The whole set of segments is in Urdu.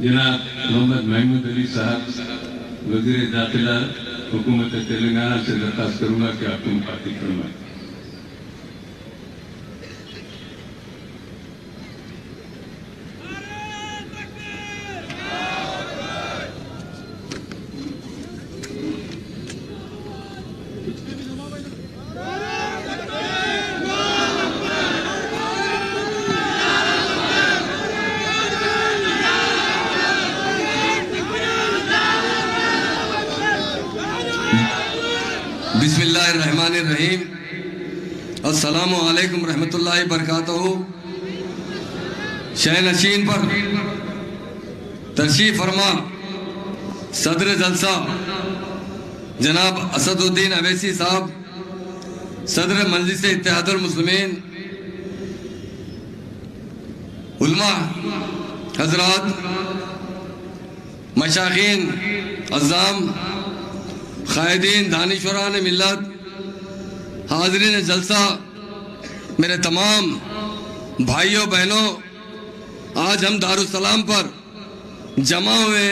جناب محمد محمود علی صاحب وزیر داخلہ حکومت تلنگانہ سے درخواست کروں گا کہ آپ کو مخاطب فرمائیں۔ بسم اللہ الرحمن الرحیم۔ السلام علیکم رحمۃ اللہ وبرکاتہ۔ شہ نشین پر تشریف فرما صدر جلسہ جناب اسد الدین اویسی صاحب، صدر مجلس اتحاد المسلمین، علماء حضرات، مشائخین عظام، قائدین، دانشوران ملت، حاضرین جلسہ، میرے تمام بھائیوں بہنوں، آج ہم دارالسلام پر جمع ہوئے۔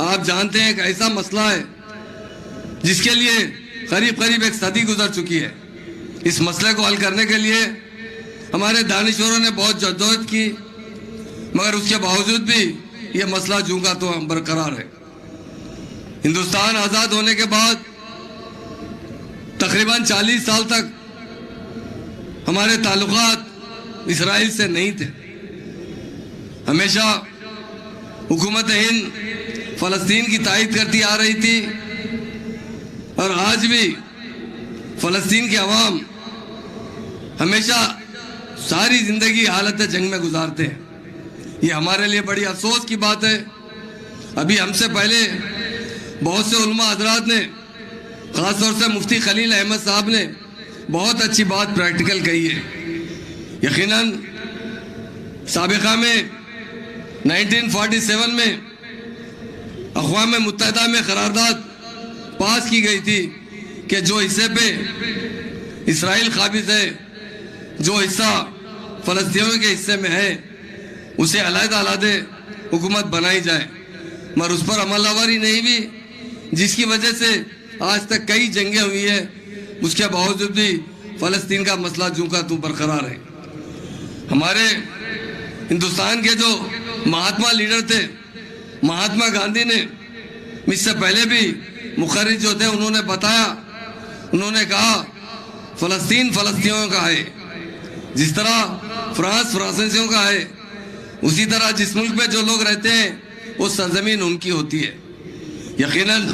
آپ جانتے ہیں کہ ایسا مسئلہ ہے جس کے لیے قریب ایک صدی گزر چکی ہے۔ اس مسئلے کو حل کرنے کے لیے ہمارے دانشوروں نے بہت جدوجہد کی، مگر اس کے باوجود بھی یہ مسئلہ جوں کا تو برقرار ہے۔ ہندوستان آزاد ہونے کے بعد تقریباً 40 سال تک ہمارے تعلقات اسرائیل سے نہیں تھے۔ ہمیشہ حکومت ہند فلسطین کی تائید کرتی آ رہی تھی، اور آج بھی فلسطین کے عوام ہمیشہ ساری زندگی حالت جنگ میں گزارتے ہیں۔ یہ ہمارے لیے بڑی افسوس کی بات ہے۔ ابھی ہم سے پہلے بہت سے علماء حضرات نے، خاص طور سے مفتی خلیل احمد صاحب نے بہت اچھی بات پریکٹیکل کہی ہے۔ یقیناً سابقہ میں 1947 میں اقوام متحدہ میں قرارداد پاس کی گئی تھی کہ جو حصے پہ اسرائیل قابض ہے، جو حصہ فلسطینیوں کے حصے میں ہے، اسے علیحدہ حکومت بنائی جائے، مگر اس پر عمل آوری نہیں بھی، جس کی وجہ سے آج تک کئی جنگیں ہوئی ہیں۔ اس کے باوجود بھی فلسطین کا مسئلہ جوں کا توں برقرار ہے۔ ہمارے ہندوستان کے جو مہاتما لیڈر تھے، مہاتما گاندھی نے مجھ سے پہلے بھی مخرج جو تھے، انہوں نے بتایا، انہوں نے کہا فلسطین فلسطینیوں کا ہے، جس طرح فرانس فرانسیسیوں کا ہے، اسی طرح جس ملک میں جو لوگ رہتے ہیں وہ سرزمین ان کی ہوتی ہے۔ یقیناً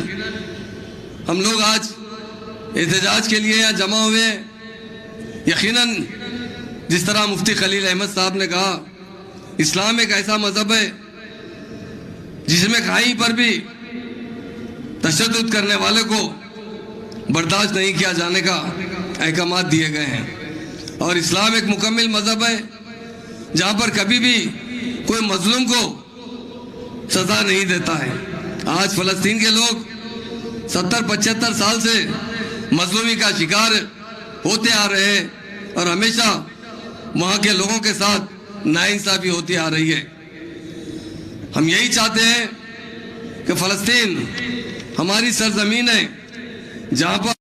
ہم لوگ آج احتجاج کے لیے یہاں جمع ہوئے ہیں۔ یقیناً جس طرح مفتی خلیل احمد صاحب نے کہا، اسلام ایک ایسا مذہب ہے جس میں کہیں پر بھی تشدد کرنے والے کو برداشت نہیں کیا جانے کا احکامات دیے گئے ہیں، اور اسلام ایک مکمل مذہب ہے جہاں پر کبھی بھی کوئی مظلوم کو سزا نہیں دیتا ہے۔ آج فلسطین کے لوگ 70-75 سال سے مظلومی کا شکار ہوتے آ رہے ہیں، اور ہمیشہ وہاں کے لوگوں کے ساتھ ناانصافی ہوتی آ رہی ہے۔ ہم یہی چاہتے ہیں کہ فلسطین ہماری سرزمین ہے، جہاں پر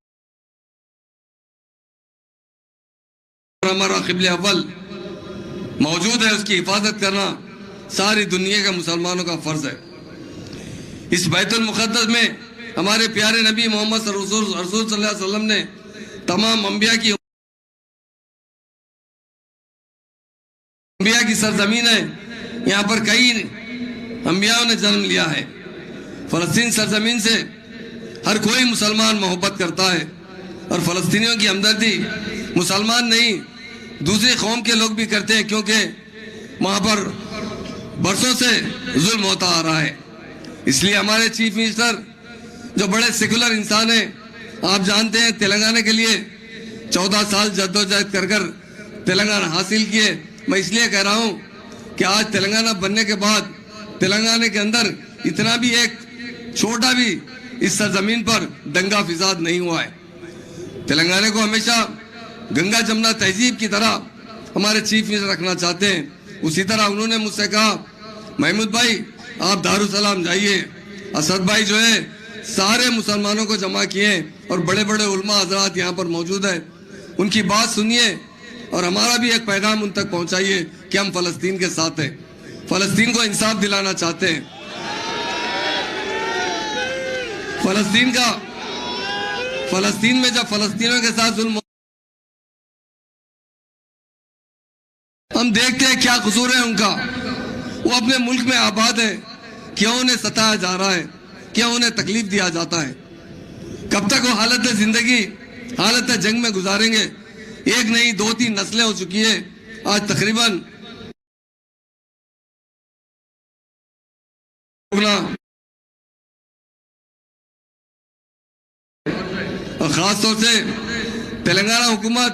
ہمارا قبلہ اول موجود ہے، اس کی حفاظت کرنا ساری دنیا کے مسلمانوں کا فرض ہے۔ اس بیت المقدس میں ہمارے پیارے نبی محمد رسول صلی اللہ علیہ وسلم نے تمام انبیاء کی سرزمین ہے، یہاں پر کئی انبیاء نے جنم لیا ہے۔ فلسطین سرزمین سے ہر کوئی مسلمان محبت کرتا ہے، اور فلسطینیوں کی ہمدردی مسلمان نہیں دوسری قوم کے لوگ بھی کرتے ہیں، کیونکہ وہاں پر برسوں سے ظلم ہوتا آ رہا ہے۔ اس لیے ہمارے چیف منسٹر جو بڑے سیکولر انسان ہیں، آپ جانتے ہیں تلنگانہ کے لیے 14 سال جدوجہد کر تلنگانہ حاصل کیے۔ میں اس لیے کہہ رہا ہوں کہ آج تلنگانہ بننے کے بعد تلنگانہ کے اندر اتنا بھی ایک چھوٹا بھی اس سرزمین پر دنگا فساد نہیں ہوا ہے۔ تلنگانہ کو ہمیشہ گنگا جمنا تہذیب کی طرح ہمارے چیف منسٹر رکھنا چاہتے ہیں۔ اسی طرح انہوں نے مجھ سے کہا محمود بھائی آپ دارالسلام جائیے، اسد بھائی جو ہے سارے مسلمانوں کو جمع کیے اور بڑے بڑے علماء حضرات یہاں پر موجود ہیں، ان کی بات سنیے اور ہمارا بھی ایک پیغام ان تک پہنچائیے کہ ہم فلسطین کے ساتھ ہیں، فلسطین کو انصاف دلانا چاہتے ہیں۔ فلسطین میں جب فلسطینیوں کے ساتھ ظلم ہم دیکھتے ہیں کیا قصور ہے ان کا، وہ اپنے ملک میں آباد ہے، کیوں انہیں ستایا جا رہا ہے، کیوں انہیں تکلیف دیا جاتا ہے، کب تک وہ حالت زندگی حالت جنگ میں گزاریں گے؟ ایک نہیں 2-3 نسلیں ہو چکی ہیں، آج تقریباً اور خاص طور سے تلنگانہ حکومت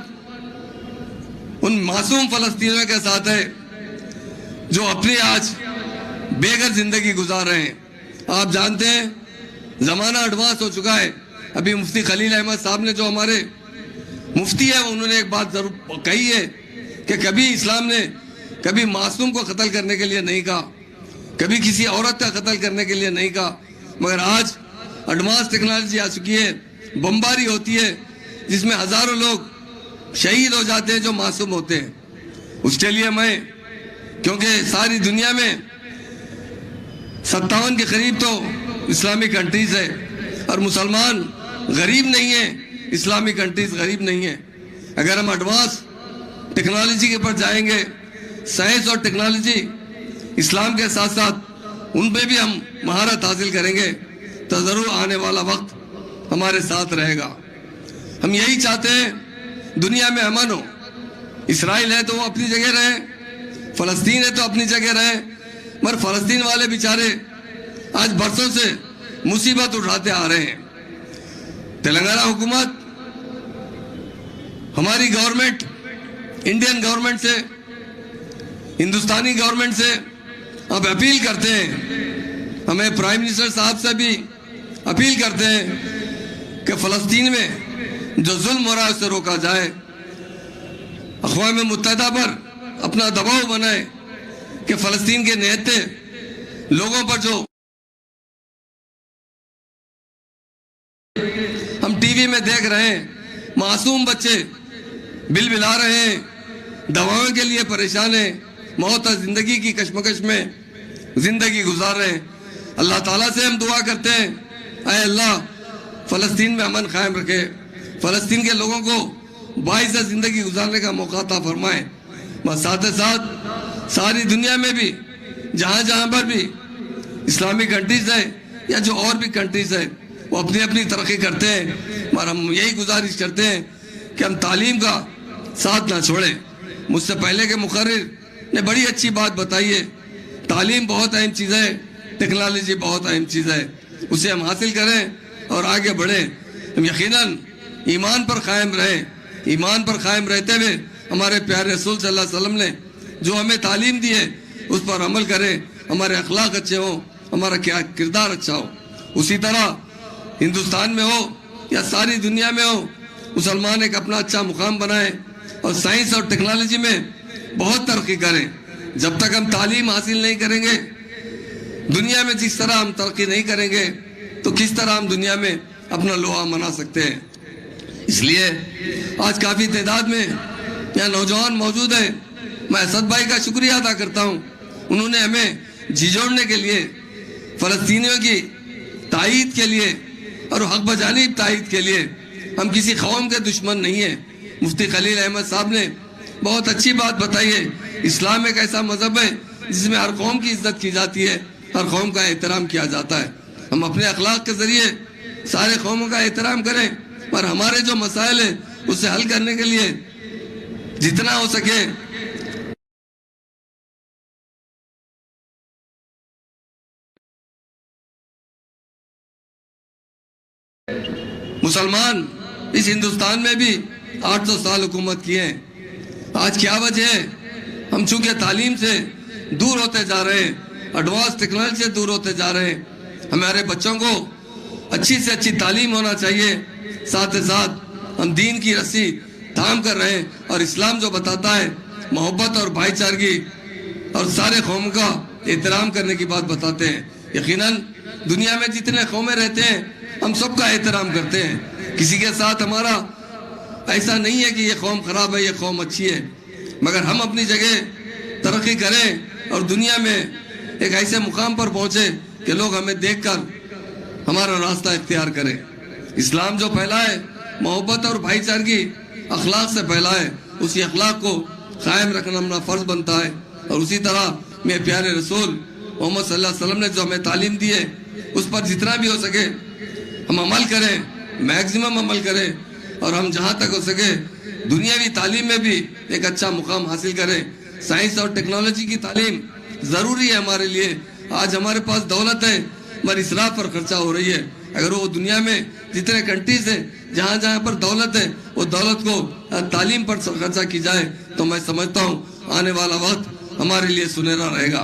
ان معصوم فلسطینیوں کے ساتھ ہے جو اپنی آج بے گھر زندگی گزار رہے ہیں۔ آپ جانتے ہیں زمانہ ایڈوانس ہو چکا ہے۔ ابھی مفتی خلیل احمد صاحب نے جو ہمارے مفتی ہے انہوں نے ایک بات ضرور کہی ہے کہ کبھی اسلام نے کبھی معصوم کو قتل کرنے کے لیے نہیں کہا، کبھی کسی عورت کا قتل کرنے کے لیے نہیں کہا، مگر آج ایڈوانس ٹیکنالوجی آ چکی ہے، بمباری ہوتی ہے جس میں ہزاروں لوگ شہید ہو جاتے ہیں جو معصوم ہوتے ہیں۔ اس کے لیے میں کیونکہ ساری دنیا میں 57 کے قریب تو اسلامی کنٹریز ہے اور مسلمان غریب نہیں ہیں، اسلامی کنٹریز غریب نہیں ہیں۔ اگر ہم ایڈوانس ٹیکنالوجی کے پر جائیں گے، سائنس اور ٹیکنالوجی اسلام کے ساتھ ساتھ ان پہ بھی ہم مہارت حاصل کریں گے تو ضرور آنے والا وقت ہمارے ساتھ رہے گا۔ ہم یہی چاہتے ہیں دنیا میں امن ہو۔ اسرائیل ہے تو وہ اپنی جگہ رہے، فلسطین ہے تو اپنی جگہ رہے، مگر فلسطین والے بیچارے آج برسوں سے مصیبت اٹھاتے آ رہے ہیں۔ تلنگانہ حکومت ہماری گورنمنٹ انڈین گورنمنٹ سے ہندوستانی گورنمنٹ سے اب اپیل کرتے ہیں، ہمیں پرائم منسٹر صاحب سے بھی اپیل کرتے ہیں کہ فلسطین میں جو ظلم ہو رہا ہے اسے روکا جائے، اقوام متحدہ پر اپنا دباؤ بنائے کہ فلسطین کے نہتے لوگوں پر جو ہم ٹی وی میں دیکھ رہے ہیں، معصوم بچے بل بلا رہے ہیں، دواؤں کے لیے پریشان ہیں، موت اور زندگی کی کشمکش میں زندگی گزار رہے ہیں۔ اللہ تعالیٰ سے ہم دعا کرتے ہیں اے اللہ فلسطین میں امن قائم رکھے، فلسطین کے لوگوں کو باعث زندگی گزارنے کا موقع عطا فرمائے۔ بس ساتھ ساتھ ساری دنیا میں بھی جہاں جہاں پر بھی اسلامی کنٹریز ہیں یا جو اور بھی کنٹریز ہیں وہ اپنی اپنی ترقی کرتے ہیں، اور ہم یہی گزارش کرتے ہیں کہ ہم تعلیم کا ساتھ نہ چھوڑیں۔ مجھ سے پہلے کے مقرر نے بڑی اچھی بات بتائی ہے، تعلیم بہت اہم چیز ہے، ٹیکنالوجی بہت اہم چیز ہے، اسے ہم حاصل کریں اور آگے بڑھیں۔ ہم یقیناً ایمان پر قائم رہیں، ایمان پر قائم رہتے ہوئے ہمارے پیارے رسول صلی اللہ علیہ وسلم نے جو ہمیں تعلیم دی ہے اس پر عمل کریں، ہمارے اخلاق اچھے ہوں، ہمارا کردار اچھا ہو۔ اسی طرح ہندوستان میں ہو یا ساری دنیا میں ہو، مسلمان ایک اپنا اچھا مقام بنائیں اور سائنس اور ٹیکنالوجی میں بہت ترقی کریں۔ جب تک ہم تعلیم حاصل نہیں کریں گے، دنیا میں جس طرح ہم ترقی نہیں کریں گے تو کس طرح ہم دنیا میں اپنا لوہا منا سکتے ہیں۔ اس لیے آج کافی تعداد میں یہاں نوجوان موجود ہیں، میں اسد بھائی کا شکریہ ادا کرتا ہوں، انہوں نے ہمیں جھنجھوڑنے کے لیے، فلسطینیوں کی تائید کے لیے اور حق بجانب تائید کے لیے، ہم کسی قوم کے دشمن نہیں ہیں۔ مفتی خلیل احمد صاحب نے بہت اچھی بات بتائی ہے، اسلام ایک ایسا مذہب ہے جس میں ہر قوم کی عزت کی جاتی ہے، ہر قوم کا احترام کیا جاتا ہے۔ ہم اپنے اخلاق کے ذریعے سارے قوموں کا احترام کریں اور ہمارے جو مسائل ہیں اسے حل کرنے کے لیے جتنا ہو سکے مسلمان اس ہندوستان میں بھی 800 سال حکومت کیے ہیں۔ آج کیا وجہ ہے؟ ہم چونکہ تعلیم سے دور ہوتے جا رہے ہیں، ایڈوانس ٹیکنالوجی سے دور ہوتے جا رہے ہیں۔ ہمارے بچوں کو اچھی سے اچھی تعلیم ہونا چاہیے، ساتھ ساتھ ہم دین کی رسی تھام کر رہے ہیں، اور اسلام جو بتاتا ہے محبت اور بھائی چارگی اور سارے قوم کا احترام کرنے کی بات بتاتے ہیں. یقیناً دنیا میں جتنے قومیں رہتے ہیں ہم سب کا احترام کرتے ہیں. کسی کے ساتھ ہمارا ایسا نہیں ہے کہ یہ قوم خراب ہے یہ قوم اچھی ہے, مگر ہم اپنی جگہ ترقی کریں اور دنیا میں ایک ایسے مقام پر پہنچے کہ لوگ ہمیں دیکھ کر ہمارا راستہ اختیار کریں. اسلام جو پھیلا ہے محبت اور بھائی چارگی اخلاق سے پھیلا ہے, اسی اخلاق کو قائم رکھنا ہمارا فرض بنتا ہے. اور اسی طرح میں پیارے رسول محمد صلی اللہ علیہ وسلم نے جو ہمیں تعلیم دی ہے اس پر جتنا بھی ہو سکے ہم عمل کریں, میکسیمم عمل کریں, اور ہم جہاں تک ہو سکے دنیاوی تعلیم میں بھی ایک اچھا مقام حاصل کریں. سائنس اور ٹیکنالوجی کی تعلیم ضروری ہے ہمارے لیے. آج ہمارے پاس دولت ہے مگر اسراف پر خرچہ ہو رہی ہے. اگر وہ دنیا میں جتنے کنٹریز ہیں جہاں جہاں پر دولت ہے وہ دولت کو تعلیم پر خرچہ کی جائے تو میں سمجھتا ہوں آنے والا وقت ہمارے لیے سنہرا رہے گا.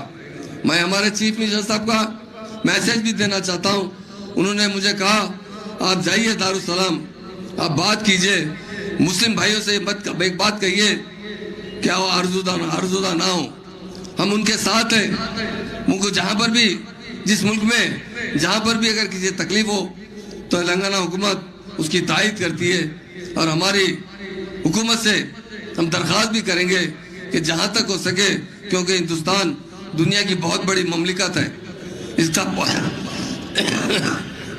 میں ہمارے چیف منسٹر صاحب کا میسیج بھی دینا چاہتا ہوں. انہوں نے مجھے کہا آپ جائیے دارالسلام, آپ بات کیجئے مسلم بھائیوں سے ایک بات کہیے کیا وہ آرزودہ نہ ہو. ہم ان کے ساتھ ہیں. مجھے جہاں پر بھی جس ملک میں جہاں پر بھی اگر کسی تکلیف ہو تو تلنگانہ حکومت اس کی تائید کرتی ہے, اور ہماری حکومت سے ہم درخواست بھی کریں گے کہ جہاں تک ہو سکے, کیونکہ ہندوستان دنیا کی بہت بڑی مملکت ہے, اس کا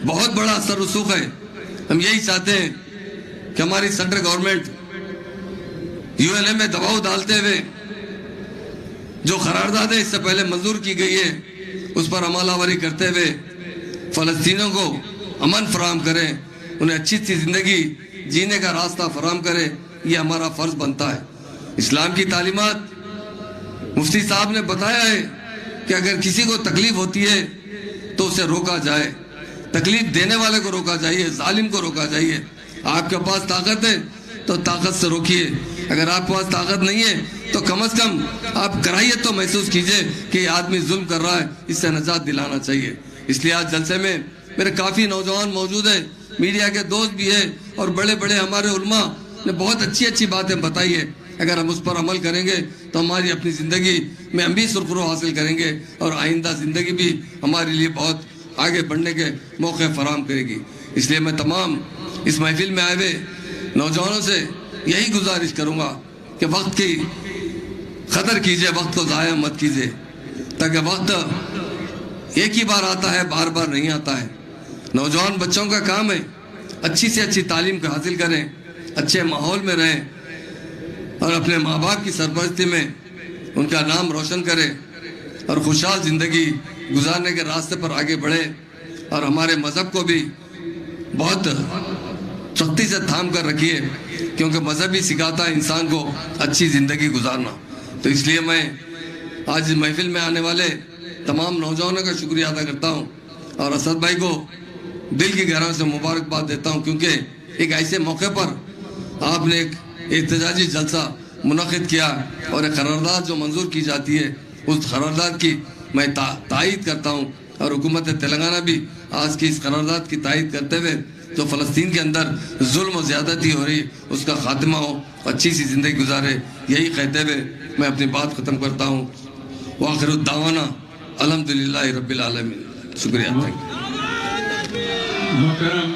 بہت بڑا اثر رسوخ ہے. ہم یہی چاہتے ہیں کہ ہماری سینٹرل گورنمنٹ UN میں دباؤ ڈالتے ہوئے جو قرارداد ہے اس سے پہلے منظور کی گئی ہے اس پر عمل آوری کرتے ہوئے فلسطینیوں کو امن فراہم کرے, انہیں اچھی سی زندگی جینے کا راستہ فراہم کرے. یہ ہمارا فرض بنتا ہے. اسلام کی تعلیمات مفتی صاحب نے بتایا ہے کہ اگر کسی کو تکلیف ہوتی ہے تو اسے روکا جائے, تکلیف دینے والے کو روکا جائیے, ظالم کو روکا جائیے. آپ کے پاس طاقت ہے تو طاقت سے روکیے, اگر آپ کے پاس طاقت نہیں ہے تو کم از کم آپ کرائیے تو محسوس کیجئے کہ یہ آدمی ظلم کر رہا ہے, اس سے نجات دلانا چاہیے. اس لیے آج جلسے میں میرے کافی نوجوان موجود ہیں, میڈیا کے دوست بھی ہیں, اور بڑے بڑے ہمارے علماء نے بہت اچھی باتیں بتائی ہے. اگر ہم اس پر عمل کریں گے تو ہماری اپنی زندگی میں ہم بھی سرخرو حاصل کریں گے, اور آئندہ زندگی بھی ہمارے لیے بہت آگے بڑھنے کے موقع فراہم کرے گی. اس لیے میں تمام اس محفل میں آئے ہوئے نوجوانوں سے یہی گزارش کروں گا کہ وقت کی قدر کیجئے, وقت کو ضائع مت کیجئے, تاکہ وقت ایک ہی بار آتا ہے, بار بار نہیں آتا ہے. نوجوان بچوں کا کام ہے اچھی سے اچھی تعلیم کو حاصل کریں, اچھے ماحول میں رہیں, اور اپنے ماں باپ کی سرپرستی میں ان کا نام روشن کرے, اور خوشحال زندگی گزارنے کے راستے پر آگے بڑھے. اور ہمارے مذہب کو بھی بہت سختی سے تھام کر رکھیے, کیونکہ مذہب ہی سکھاتا ہے انسان کو اچھی زندگی گزارنا. تو اس لیے میں آج محفل میں آنے والے تمام نوجوانوں کا شکریہ ادا کرتا ہوں, اور اسد بھائی کو دل کی گہرائیوں سے مبارکباد دیتا ہوں, کیونکہ ایک ایسے موقع پر آپ نے ایک احتجاجی جلسہ منعقد کیا, اور ایک قرارداد جو منظور کی جاتی ہے اس قرارداد کی میں تائید کرتا ہوں. اور حکومت تلنگانہ بھی آج کی اس قرارداد کی تائید کرتے ہوئے جو فلسطین کے اندر ظلم و زیادتی ہو رہی اس کا خاتمہ ہو, اچھی سی زندگی گزارے, یہی کہتے ہوئے میں اپنی بات ختم کرتا ہوں. وآخر الدعوانا الحمدللہ رب العالمین. شکریہ. محترم